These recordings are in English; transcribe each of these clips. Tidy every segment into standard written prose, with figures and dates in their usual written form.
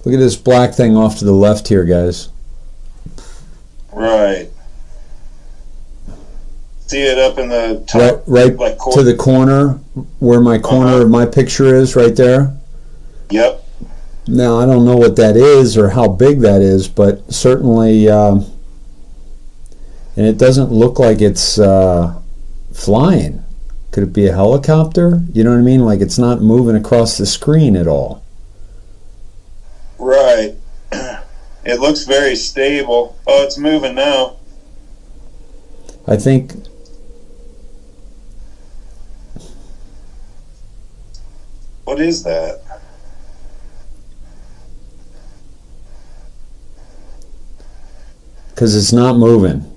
Look at this black thing off to the left here, guys. Right. See it up in the top, right like to the corner, where my corner of my picture is, right there. Yep. Now, I don't know what that is or how big that is, but certainly, and it doesn't look like it's flying. Could it be a helicopter? You know what I mean? Like, it's not moving across the screen at all. Right. It looks very stable. Oh, it's moving now. I think... What is that? Because it's not moving.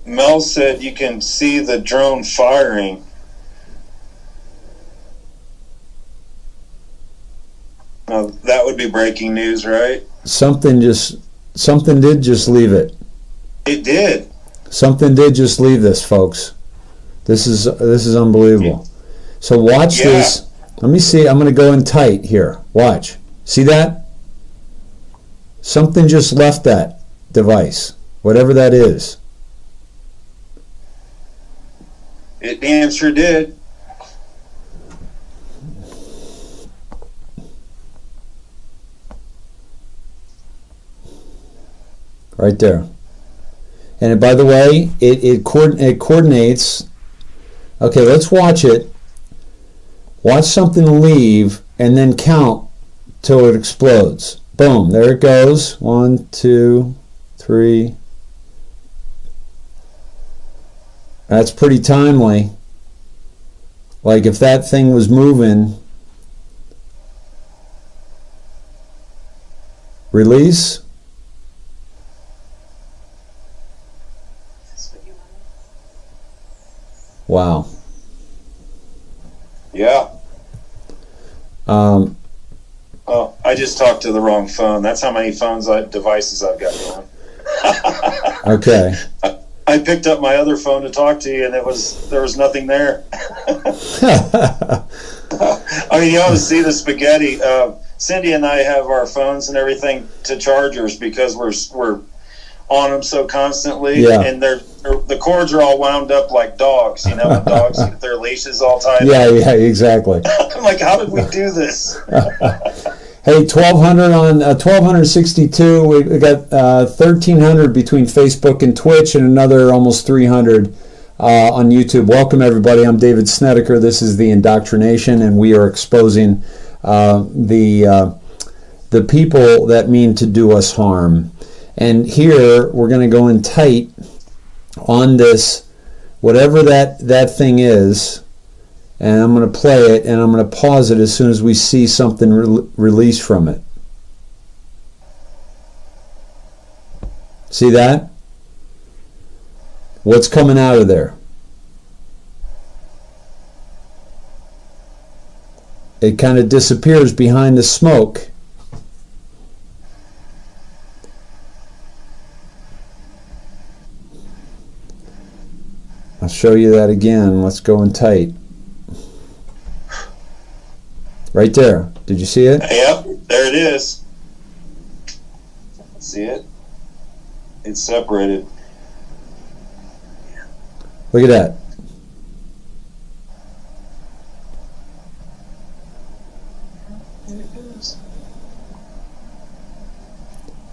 Mel said you can see the drone firing. Now, that would be breaking news, right? Something did just leave it. It did. Something did just leave this, folks. This is unbelievable. So watch this. Let me see. I'm going to go in tight here. Watch. See that? Something just left that device, whatever that is. It damn sure did. Right there. And by the way, it coordinates. Okay, let's watch it. Watch something leave and then count till it explodes. Boom, there it goes. 1, 2, 3. That's pretty timely. Like if that thing was moving. Release. Wow. Yeah. Oh, I just talked to the wrong phone. That's how many devices I've got going. Okay. I picked up my other phone to talk to you, and there was nothing there. I mean, you ought to see the spaghetti. Cindy and I have our phones and everything to chargers because we're on them so constantly, and the cords are all wound up like dogs. You know, when dogs get their leashes all tied up. Yeah, exactly. I'm like, how did we do this? Hey, 1,200 on 1,262. We got 1,300 between Facebook and Twitch, and another almost 300 on YouTube. Welcome, everybody. I'm David Snedeker. This is the Indoctrination, and we are exposing the people that mean to do us harm. And here we're going to go in tight on this, whatever that thing is, and I'm going to play it, and I'm going to pause it as soon as we see something released from it. See that? What's coming out of there? It kind of disappears behind the smoke. I'll show you that again. Let's go in tight. Right there. Did you see it? Yep, there it is. See it? It's separated. Look at that.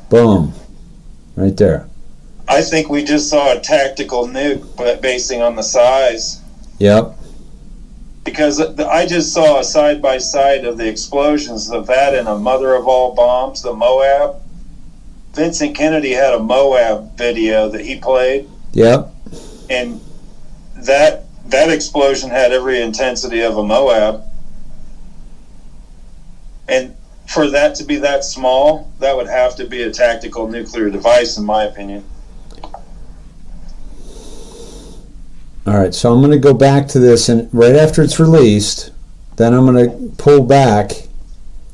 Boom. Right there. I think we just saw a tactical nuke, but basing on the size. Yep. Because I just saw a side-by-side of the explosions of that and a mother of all bombs, the Moab. Vincent Kennedy had a Moab video that he played. Yep. And that explosion had every intensity of a Moab. And for that to be that small, that would have to be a tactical nuclear device, in my opinion. All right, so I'm going to go back to this, and right after it's released, then I'm going to pull back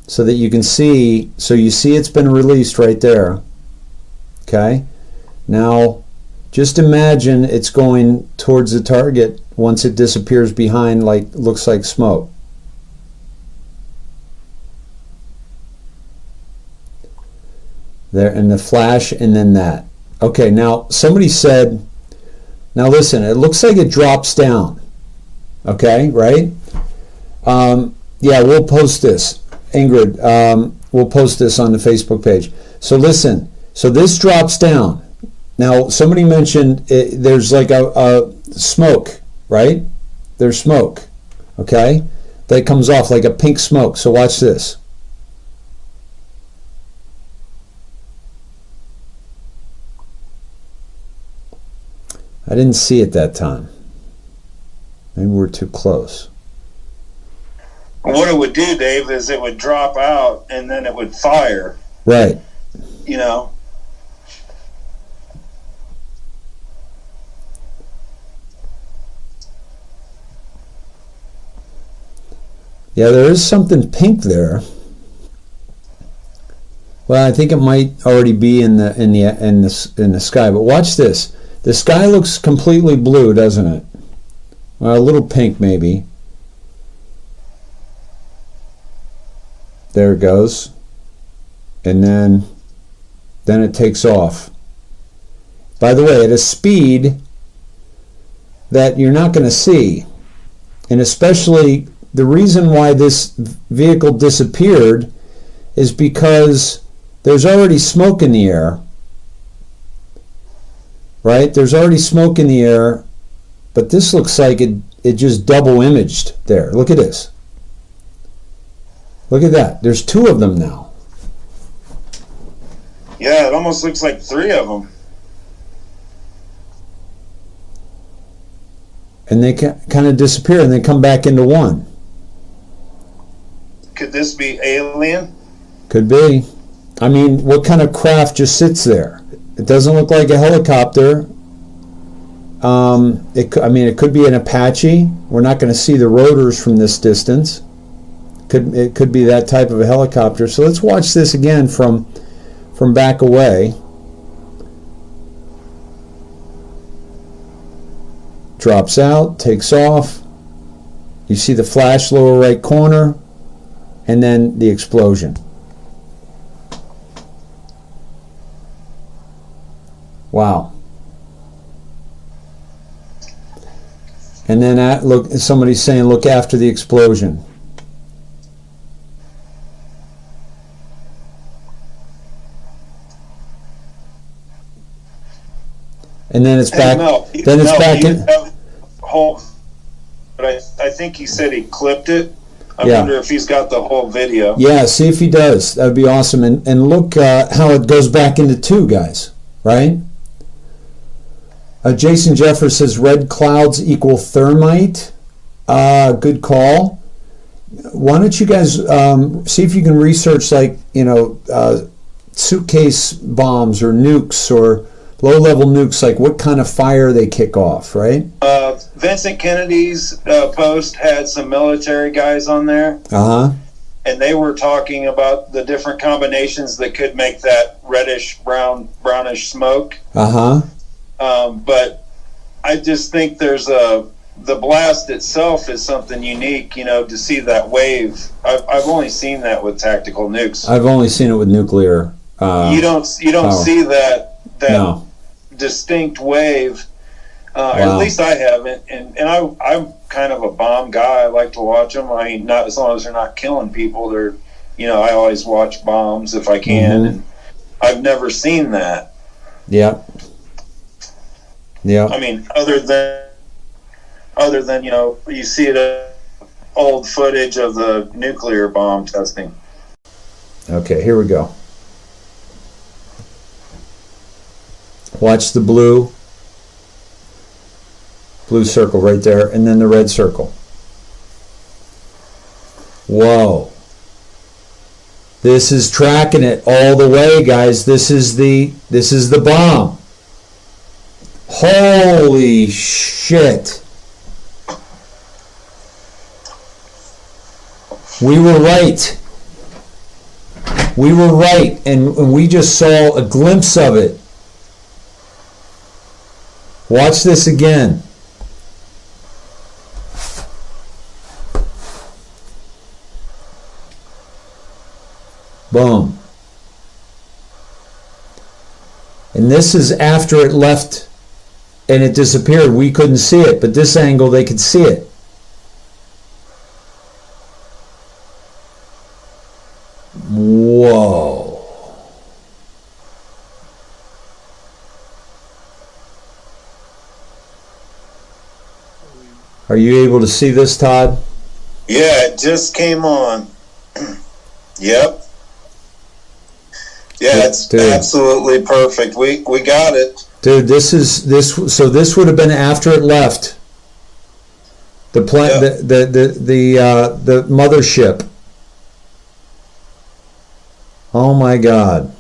so that you can see. So you see it's been released right there. Okay? Now, just imagine it's going towards the target once it disappears behind, like, looks like smoke. There, and the flash, and then that. Okay, now somebody said, now listen, it looks like it drops down. Okay, right? Yeah, we'll post this. Ingrid, we'll post this on the Facebook page. So listen, so this drops down. Now, somebody mentioned there's like a smoke, right? There's smoke, okay? That comes off like a pink smoke. So watch this. I didn't see it that time. Maybe we're too close. What it would do, Dave, is it would drop out and then it would fire. Right. You know? Yeah, there is something pink there. Well, I think it might already be in the sky. But watch this. The sky looks completely blue, doesn't it? Well, a little pink maybe. There it goes. And then it takes off. By the way, at a speed that you're not going to see. And especially the reason why this vehicle disappeared is because there's already smoke in the air. Right? There's already smoke in the air, but this looks like it just double imaged there. Look at this. Look at that. There's two of them now. Yeah, it almost looks like three of them. And they kind of disappear and they come back into one. Could this be alien? Could be. I mean, what kind of craft just sits there? It doesn't look like a helicopter. It could be an Apache. We're not going to see the rotors from this distance. It could be that type of a helicopter. So let's watch this again from back away. Drops out, takes off. You see the flash lower right corner, and then the explosion. Wow. And then look, somebody's saying, look after the explosion. And then it's back. Then it's back in. But I think he said he clipped it. I wonder if he's got the whole video. Yeah, see if he does. That'd be awesome. And look how it goes back into two, guys. Right? Jason Jeffers says red clouds equal thermite. Good call. Why don't you guys see if you can research, like, suitcase bombs or nukes or low-level nukes, like what kind of fire they kick off, right? Vincent Kennedy's post had some military guys on there. Uh-huh. And they were talking about the different combinations that could make that reddish, brownish smoke. Uh-huh. But I just think there's the blast itself is something unique, to see that wave. I've only seen that with tactical nukes. I've only seen it with nuclear. You don't see that no. distinct wave. Wow. At least I haven't. And I'm kind of a bomb guy. I like to watch them. I mean, not as long as they're not killing people. They're, I always watch bombs if I can. Mm-hmm. And I've never seen that. Yeah. Yeah. I mean, other than you see the old footage of the nuclear bomb testing. Okay, here we go. Watch the blue circle right there, and then the red circle. Whoa. This is tracking it all the way, guys. This is the bomb. Holy shit. We were right. We were right, and we just saw a glimpse of it. Watch this again. Boom. And this is after it left and it disappeared. We couldn't see it, but this angle they could see it. Whoa. Are you able to see this, Todd? Yeah, it just came on. Yep. Yeah, it's Dude. Absolutely perfect. We got it. Dude, this would have been after it left the the mothership. Oh my God.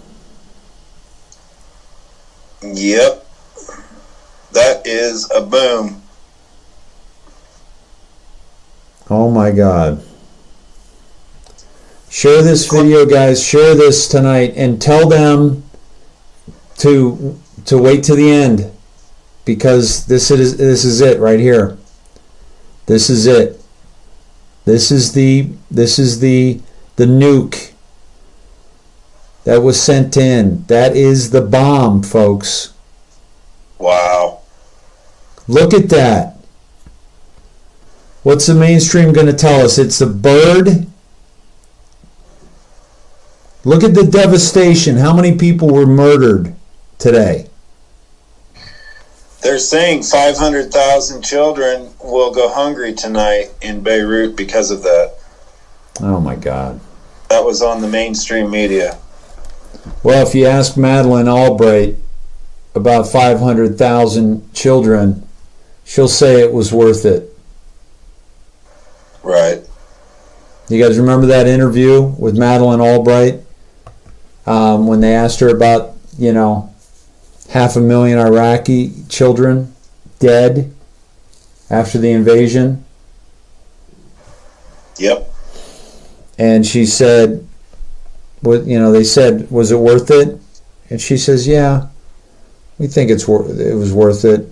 Yep. That is a boom. Oh my God. Share this video, guys. Share this tonight and tell them to wait to the end, because this is it right here. This is it. This is the nuke that was sent in. That is the bomb, folks. Wow. Look at that. What's the mainstream going to tell us? It's a bird. Look at the devastation. How many people were murdered today? They're saying 500,000 children will go hungry tonight in Beirut because of that. Oh my God. That was on the mainstream media. Well, if you ask Madeleine Albright about 500,000 children, she'll say it was worth it. Right. You guys remember that interview with Madeleine Albright when they asked her about, 500,000 Iraqi children dead after the invasion? Yep. And she said, they said, was it worth it? And she says, yeah, we think it was worth it.